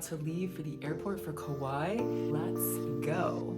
to leave for the airport for Kauai. Let's go.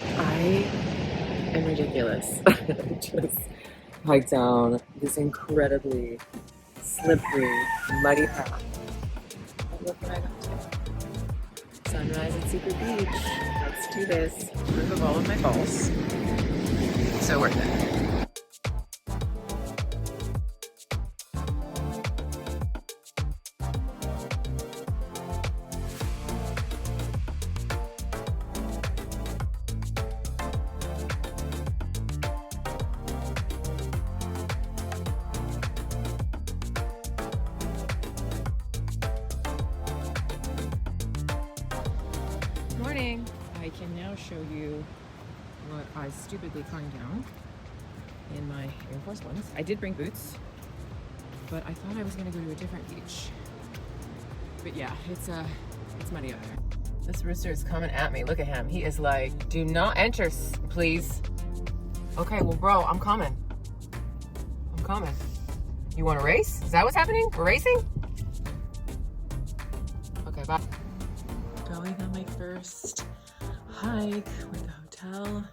I am ridiculous. I just hiked down this incredibly slippery, muddy path. But look what I got to. Sunrise at Secret Beach. Let's do this. Remove all of my falls. So worth it. Morning. I can now show you what I stupidly climbed down in my Air Force Ones. I did bring boots, but I thought I was gonna go to a different beach. But yeah, it's muddy out there. This rooster is coming at me. Look at him. He is like, do not enter, please. Okay, well, bro, I'm coming. I'm coming. You want to race? Is that what's happening? We're racing? Okay, bye. Going on my first hike with the hotel.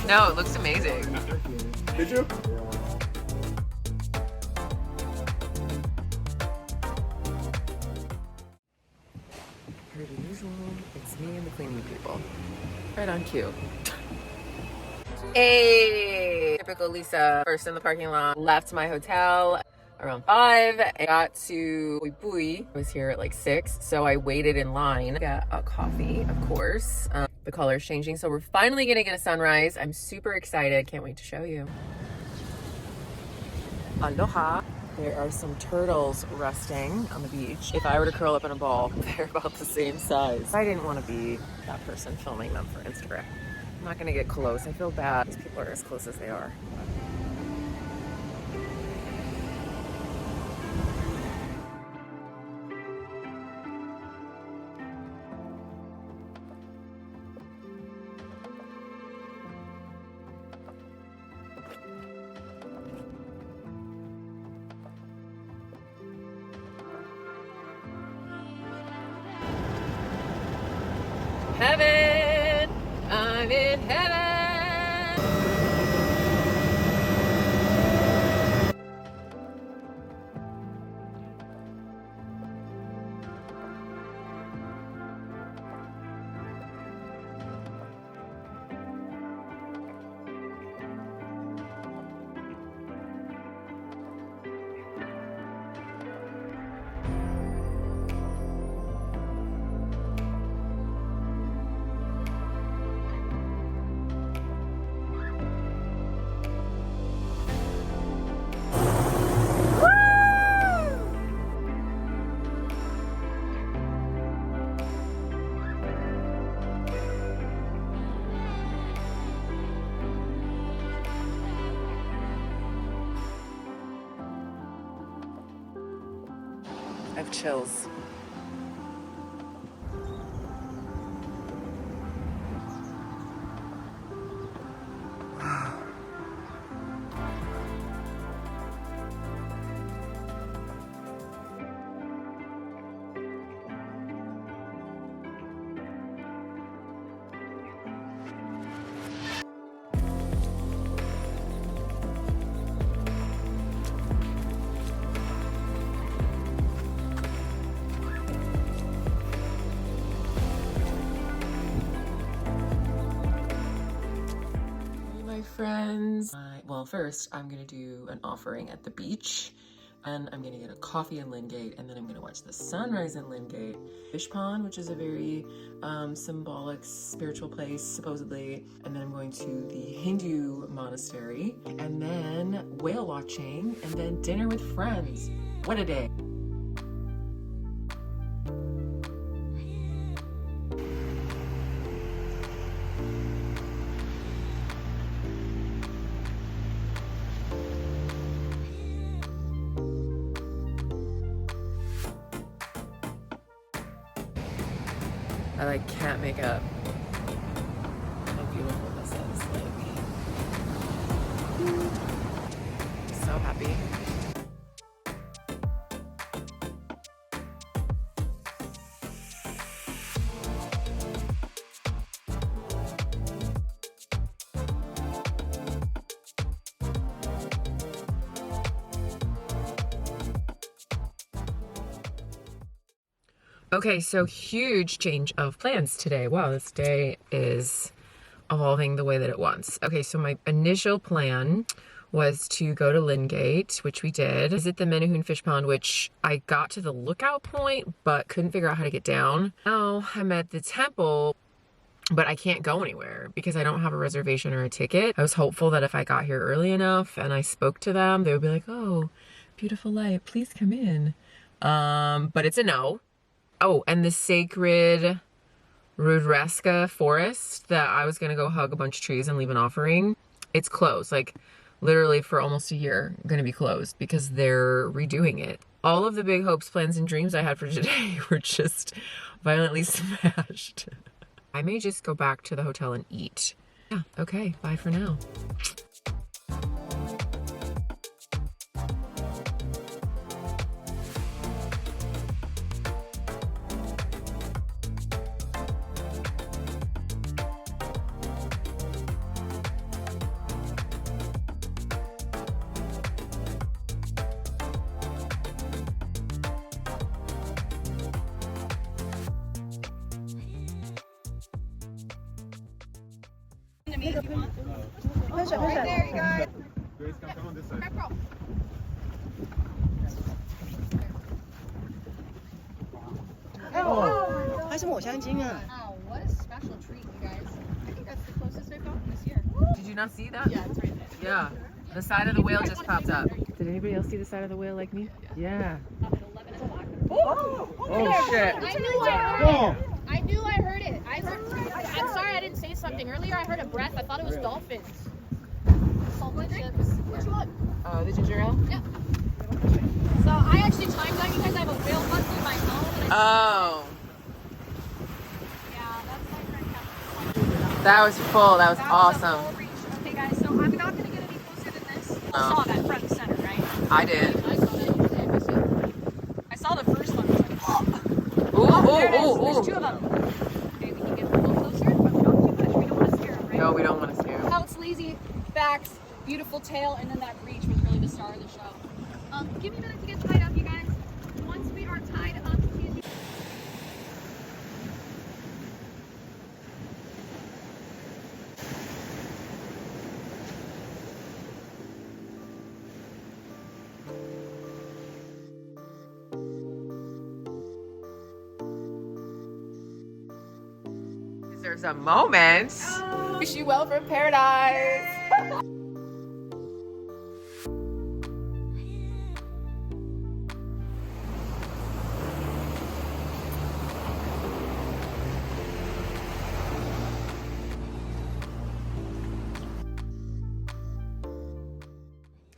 No, it looks amazing. Did you? Per usual, it's me and the cleaning people. Right on cue. Hey! Typical Lisa. First in the parking lot. Left my hotel around 5. I got to Pui. I was here at like 6, so I waited in line. Got a coffee, of course. The color is changing, so we're finally gonna get a sunrise. I'm super excited. Can't wait to show you. Aloha. There are some turtles resting on the beach. If I were to curl up in a ball, they're about the same size. I didn't want to be that person filming them for Instagram. I'm not gonna get close. I feel bad. These people are as close as they are. Heaven! I'm in heaven! I have chills. friends. Well, first I'm gonna do an offering at the beach, and I'm gonna get a coffee in Lingate, and then I'm gonna watch the sunrise in Lingate. Fish pond, which is a very symbolic spiritual place, supposedly, and then I'm going to the Hindu monastery, and then whale watching, and then dinner with friends. What a day. I like can't make up how beautiful this is. Like, so happy. Okay, so huge change of plans today. Wow, this day is evolving the way that it wants. Okay, so my initial plan was to go to Lingate, which we did, visit the Menahoon Fish Pond, which I got to the lookout point, but couldn't figure out how to get down. Now I'm at the temple, but I can't go anywhere because I don't have a reservation or a ticket. I was hopeful that if I got here early enough and I spoke to them, they would be like, oh, beautiful light, please come in. But it's a no. Oh, and the sacred Rudreska forest that I was gonna go hug a bunch of trees and leave an offering, it's closed. Like literally for almost a year, gonna be closed because they're redoing it. All of the big hopes, plans, and dreams I had for today were just violently smashed. I may just go back to the hotel and eat. Yeah, okay, bye for now. Right there, you guys. Grace, come on this side. Oh, 还是抹香鲸啊。 Wow, what a special treat, you guys. I think that's the closest I've gotten this year. Did you not see that? Yeah, it's right there. Yeah. The side of the whale just popped up. Did anybody else see the side of the whale like me? Yeah. Up at 11 o'clock. Oh shit. I knew I heard it. I knew I heard it. I'm sorry I didn't say something earlier. I heard a breath. I thought it was dolphins. Salted chips. Which one? The ginger ale? Yeah. So I actually timed out. You guys, I have a whale bus in my phone. Oh. Yeah, that's my friend. That was full. That was awesome. Okay, guys, so I'm not going to get any closer than this. You saw that front and center, right? I did. I saw that. I saw the first one. I was like, oh. Ooh, There it is. ooh, ooh, There's two of them. Okay, we can get a little closer, but not too much. We don't want to scare them, right? No, we don't want to scare him. Pouts, lazy backs, beautiful tail, and then that breach was really the star of the show. Give me a minute to get tied up, you guys. Once we are tied up, please. There's a moment. Wish you well from paradise.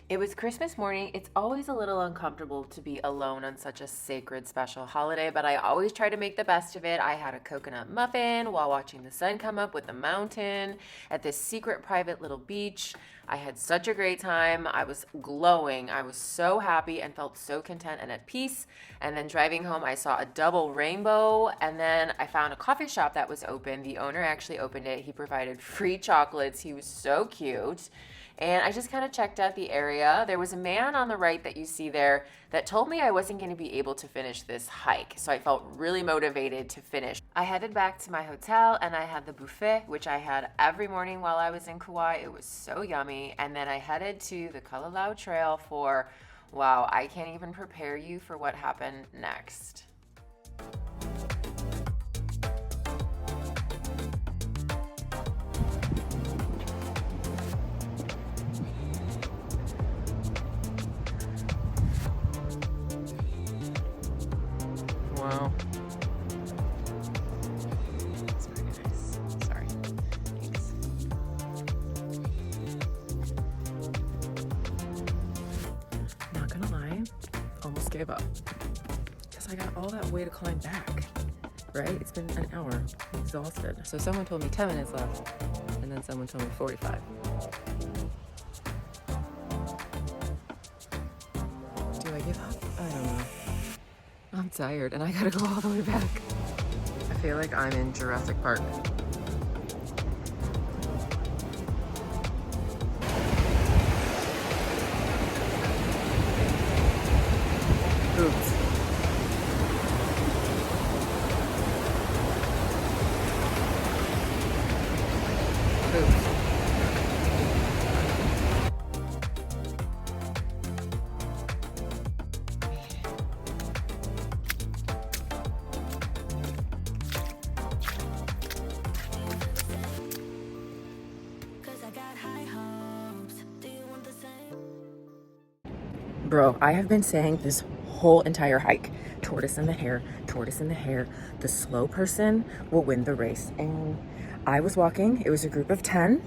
It was Christmas morning. It's always a little uncomfortable to be alone on such a sacred, special holiday, but I always try to make the best of it. I had a coconut muffin while watching the sun come up with the mountain at this secret private little beach. I had such a great time. I was glowing. I was so happy and felt so content and at peace. And then driving home, I saw a double rainbow, and then I found a coffee shop that was open. The owner actually opened it. He provided free chocolates. He was so cute. And I just kind of checked out the area. There was a man on the right that you see there that told me I wasn't going to be able to finish this hike. So I felt really motivated to finish. I headed back to my hotel and I had the buffet, which I had every morning while I was in Kauai. It was so yummy. And then I headed to the Kalalau trail for, wow, I can't even prepare you for what happened next. Wow. That's very nice. Sorry. Thanks. Not gonna lie, almost gave up. Because I got all that way to climb back. Right? It's been an hour. I'm exhausted. So someone told me 10 minutes left, and then someone told me 45. Do I give up? I don't know. I'm tired and I gotta go all the way back. I feel like I'm in Jurassic Park. Oops. Oops. Bro, I have been saying this whole entire hike, tortoise in the hare, tortoise in the hare, the slow person will win the race. And I was walking, it was a group of 10,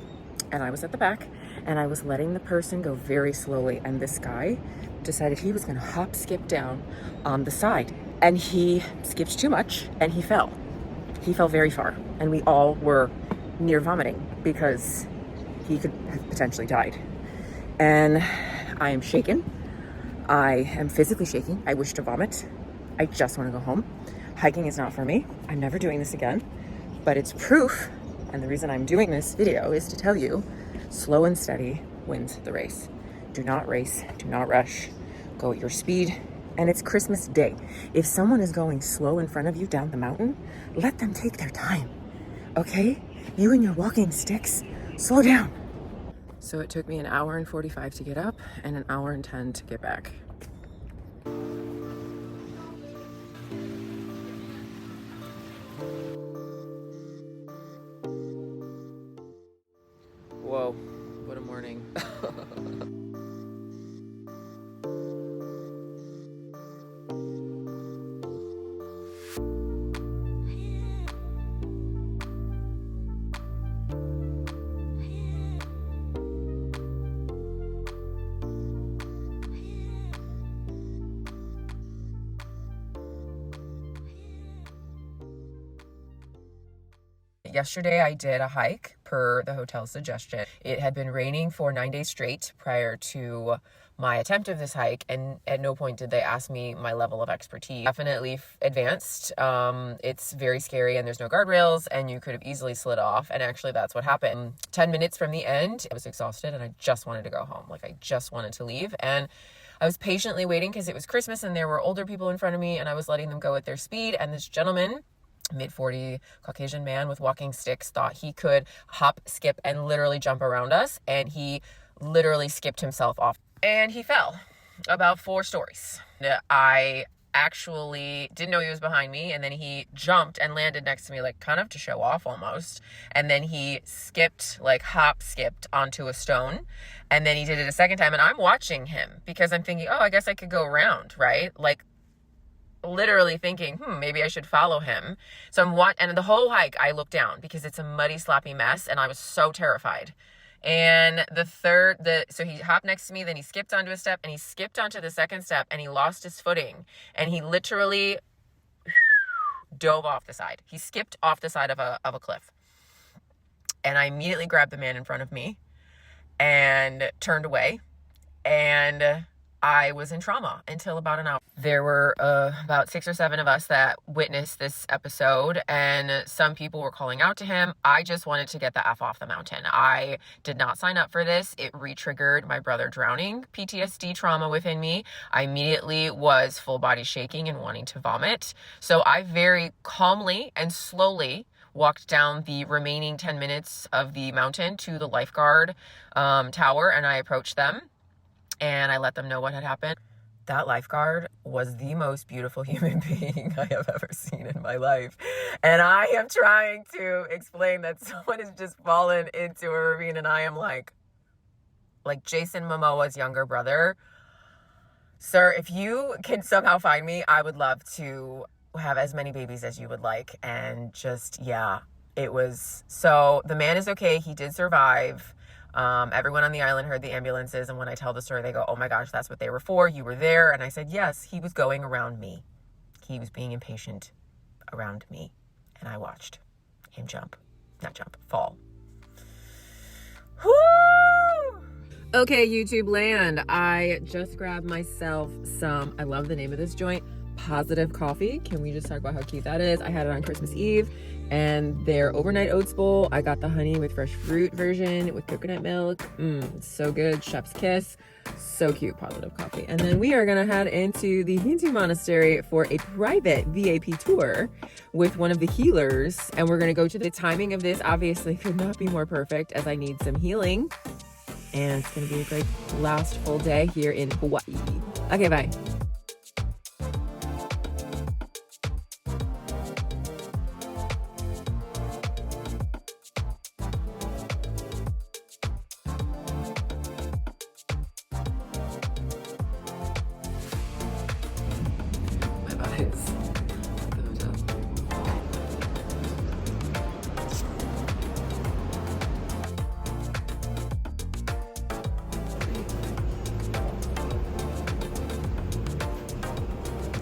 and I was at the back, and I was letting the person go very slowly, and this guy decided he was gonna hop, skip down on the side, and he skipped too much, and he fell. He fell very far, and we all were near vomiting because he could have potentially died. And I am shaken. I am physically shaking. I wish to vomit. I just want to go home. Hiking is not for me. I'm never doing this again, but it's proof. And the reason I'm doing this video is to tell you, slow and steady wins the race. Do not race, do not rush, go at your speed. And it's Christmas Day. If someone is going slow in front of you down the mountain, let them take their time, okay? You and your walking sticks, slow down. So it took me an hour and 45 to get up and an hour and 10 to get back. Whoa, what a morning. Yesterday I did a hike per the hotel's suggestion. It had been raining for 9 days straight prior to my attempt of this hike, and at no point did they ask me my level of expertise. Definitely advanced. It's very scary and there's no guardrails and you could have easily slid off, and actually that's what happened. 10 minutes from the end, I was exhausted and I just wanted to go home. Like I just wanted to leave, and I was patiently waiting because it was Christmas and there were older people in front of me and I was letting them go at their speed, and this gentleman, mid-40 Caucasian man with walking sticks, thought he could hop, skip, and literally jump around us, and he literally skipped himself off and he fell about 4 stories. I actually didn't know he was behind me, and then he jumped and landed next to me, like kind of to show off almost, and then he skipped, like hop skipped onto a stone, and then he did it a second time, and I'm watching him because I'm thinking, oh, I guess I could go around, right? Like literally thinking, maybe I should follow him. So and the whole hike I looked down because it's a muddy, sloppy mess, and I was so terrified. And so he hopped next to me, then he skipped onto a step, and he skipped onto the second step, and he lost his footing, and he literally dove off the side. He skipped off the side of a cliff. And I immediately grabbed the man in front of me and turned away, and I was in trauma until about an hour. There were about 6 or 7 of us that witnessed this episode, and some people were calling out to him. I just wanted to get the F off the mountain. I did not sign up for this. It re-triggered my brother drowning PTSD trauma within me. I immediately was full body shaking and wanting to vomit. So I very calmly and slowly walked down the remaining 10 minutes of the mountain to the lifeguard tower, and I approached them. And I let them know what had happened. That lifeguard was the most beautiful human being I have ever seen in my life. And I am trying to explain that someone has just fallen into a ravine, and I am like Jason Momoa's younger brother. Sir, if you can somehow find me, I would love to have as many babies as you would like. And just, yeah, it was. So the man is okay. He did survive. Everyone on the island heard the ambulances, and when I tell the story, they go, "Oh my gosh, that's what they were for. You were there." And I said, yes, he was going around me. He was being impatient around me, and I watched him fall. Woo! Okay, YouTube land. I just grabbed myself some, I love the name of this joint, Positive Coffee. Can we just talk about how cute that is? I had it on Christmas Eve. And their overnight oats bowl, I got the honey with fresh fruit version with coconut milk. So good. Chef's kiss. So cute. Positive Coffee. And then we are going to head into the Hindu monastery for a private VIP tour with one of the healers. And we're going to go to the timing of this. Obviously could not be more perfect as I need some healing. And it's going to be a great last full day here in Hawaii. Okay, bye.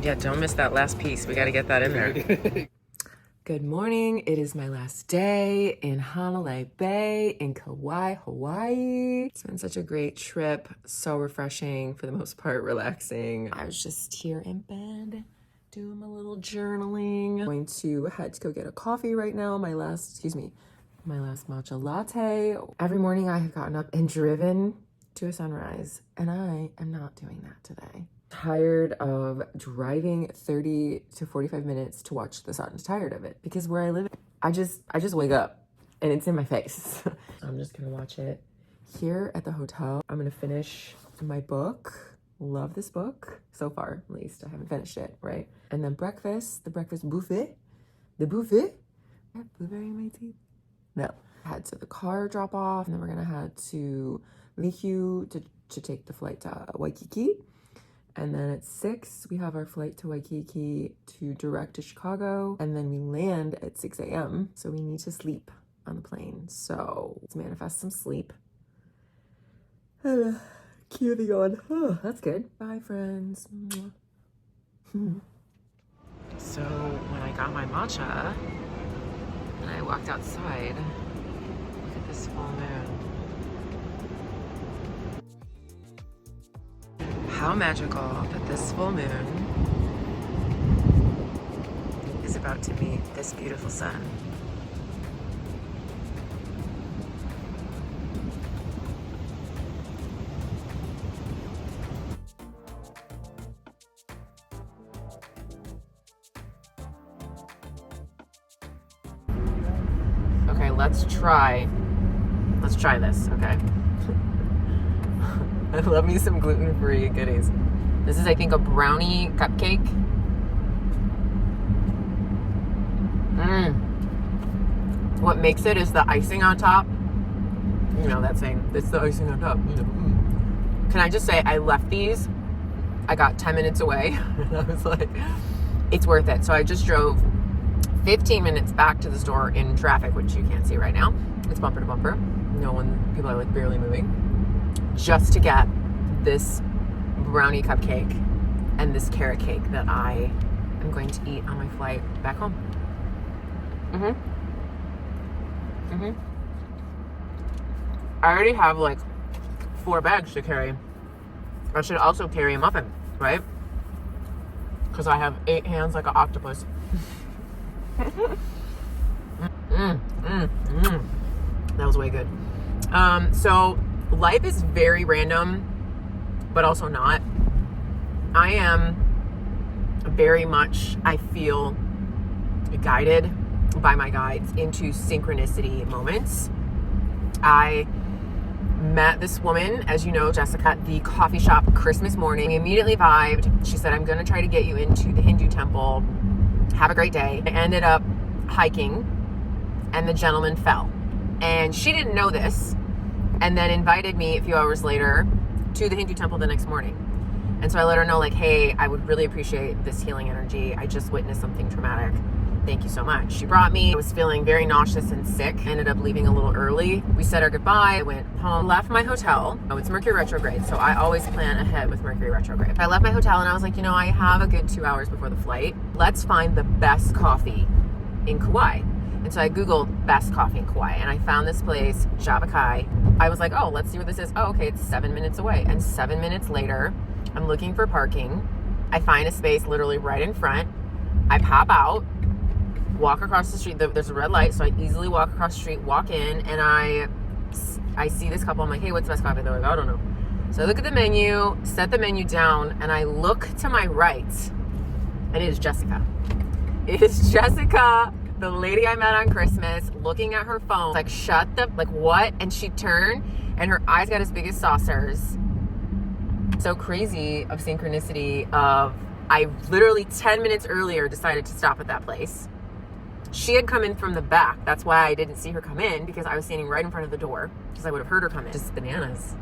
Yeah, don't miss that last piece. We got to get that in there. Good morning. It is my last day in Hanalei Bay in Kauai, Hawaii. It's been such a great trip. So refreshing, for the most part, relaxing. I was just here in bed doing my little journaling. I'm going to head to go get a coffee right now. My last matcha latte. Every morning I have gotten up and driven to a sunrise, and I am not doing that today. Tired of driving 30 to 45 minutes to watch the sun. Tired of it, because where I live, I just wake up and it's in my face. I'm just gonna watch it here at the hotel. I'm gonna finish my book. Love this book so far, at least. I haven't finished it, right? And then breakfast, the breakfast buffet. The buffet? I have blueberry in my teeth. No. Head to the car drop off, and then we're gonna head to Lihu to take the flight to Waikiki. And then at 6, we have our flight to Waikiki to direct to Chicago. And then we land at 6 a.m. So we need to sleep on the plane. So let's manifest some sleep. Cue the yawn. Oh, that's good. Bye, friends. So when I got my matcha and I walked outside, look at this full moon. How magical that this full moon is about to meet this beautiful sun. Okay, let's try this, okay? I love me some gluten-free goodies. This is, I think, a brownie cupcake. What makes it is the icing on top. You know that saying, it's the icing on top. You know. Can I just say, I left these. I got 10 minutes away. And I was like, it's worth it. So I just drove 15 minutes back to the store in traffic, which you can't see right now. It's bumper to bumper. People are like barely moving. Just to get this brownie cupcake and this carrot cake that I am going to eat on my flight back home. I already have like 4 bags to carry I should also carry a muffin, right? Because I have 8 hands like an octopus. That was way good. So life is very random, but also not. I am very much, I feel guided by my guides into synchronicity moments. I met this woman, as you know, Jessica, at the coffee shop Christmas morning. We immediately vibed. She said, I'm going to try to get you into the Hindu temple. Have a great day. I ended up hiking and the gentleman fell. And she didn't know this and then invited me a few hours later to the Hindu temple the next morning. And so I let her know, like, hey, I would really appreciate this healing energy. I just witnessed something traumatic. Thank you so much. She brought me. I was feeling very nauseous and sick. Ended up leaving a little early. We said our goodbye. I went home, left my hotel. Oh, it's Mercury retrograde, so I always plan ahead with Mercury retrograde. I left my hotel and I was like, you know, I have a good 2 hours before the flight. Let's find the best coffee in Kauai. And so I Googled best coffee in Kauai and I found this place, Java Kai. I was like, oh, let's see what this is. Oh, okay, it's 7 minutes away. And 7 minutes later, I'm looking for parking. I find a space literally right in front. I pop out, walk across the street. There's a red light, so I easily walk across the street, walk in, and I see this couple. I'm like, hey, what's the best coffee? They're like, I don't know. So I look at the menu, set the menu down, and I look to my right, and it is Jessica. It is Jessica, the lady I met on Christmas, looking at her phone, like, shut the, like, what? And she turned, and her eyes got as big as saucers. So crazy of synchronicity of, I literally 10 minutes earlier decided to stop at that place. She had come in from the back. That's why I didn't see her come in, because I was standing right in front of the door, because I would have heard her come in. Just bananas.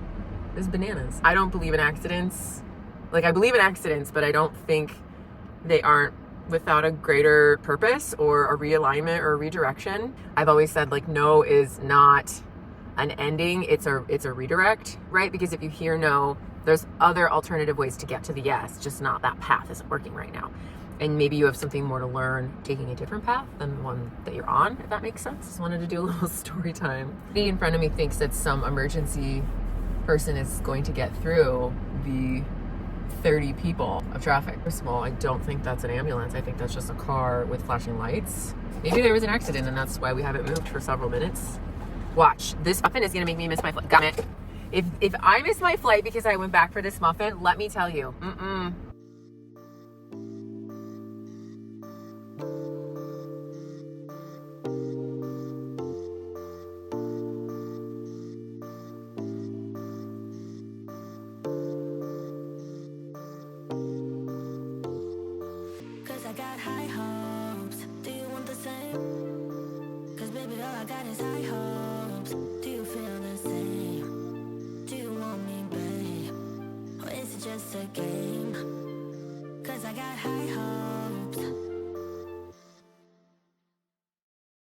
It was bananas. I don't believe in accidents. Like, I believe in accidents, but I don't think they aren't without a greater purpose or a realignment or a redirection. I've always said, like, no is not an ending. It's a redirect, right? Because if you hear no, there's other alternative ways to get to the yes, just not that path isn't working right now. And maybe you have something more to learn taking a different path than the one that you're on, if that makes sense. Just wanted to do a little story time. He in front of me thinks that some emergency person is going to get through the 30 people of traffic. First of all, I don't think that's an ambulance. I think that's just a car with flashing lights. Maybe there was an accident and that's why we haven't moved for several minutes. Watch, this muffin is gonna make me miss my flight. Got it. If I miss my flight because I went back for this muffin, let me tell you,